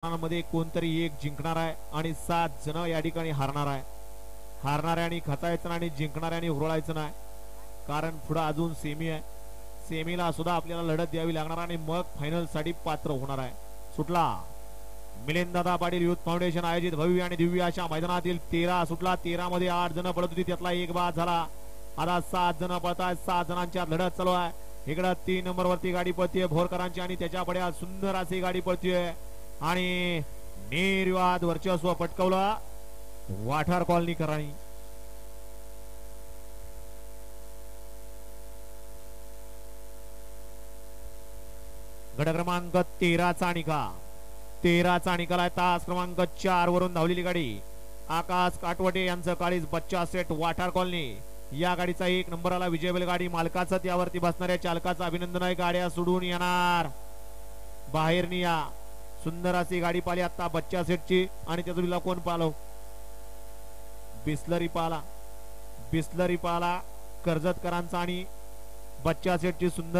मध्ये कोणतरी एक जिंकणार आहे आणि 7 जण या ठिकाणी हारणार आहे. हारणाऱ्याने खचायचं नाही आणि जिंकणाऱ्याने हुरळायचं नाही, कारण पुढे अजून सेमी आहे. सेमीला सुद्धा आपल्याला लढत द्यावी लागणार आणि मग फायनल साठी पात्र होणार आहे. सुटला मिलिंददादा पाटील युथ फाउंडेशन आयोजित भव्य आणि दिव्य अशा मैदानातील 13 सुटला. 13 मध्ये 8 जण पडत होती, त्यातला एक बाद झाला. आता 7 जण पळतायत. 7 जणांच्या लढत चालू आहे. इकडे 3 नंबर वरती गाडी पळतीये भोरकरांची आणि त्याच्या पुढे सुंदर अशी गाडी पळतीये आणि निर्वाद वर्चस्व पटकवला वाठार कॉलनीकरांनी. गट क्रमांक 13 चा निकाल. 13 चा निकाल आहे. तास क्रमांक 4 वरून धावलेली गाडी आकाश काटवटे यांचं काळीज बच्चा सेट वाठार कॉलनी. या गाडीचा 1 नंबर आला. विजयबल गाडी मालकाचा, त्यावरती बसणाऱ्या चालकाचं अभिनंदन आहे. गाड्या सोडून येणार बाहेर निया. सुंदर अशी गाडी पाहिली आता बच्चा सेटची आणि त्या जोडीला कोण पाहलो? बिस्लरी पाला. बिस्लरी पाला कर्जतकरांचा आणि बच्चा सेटची सुंदर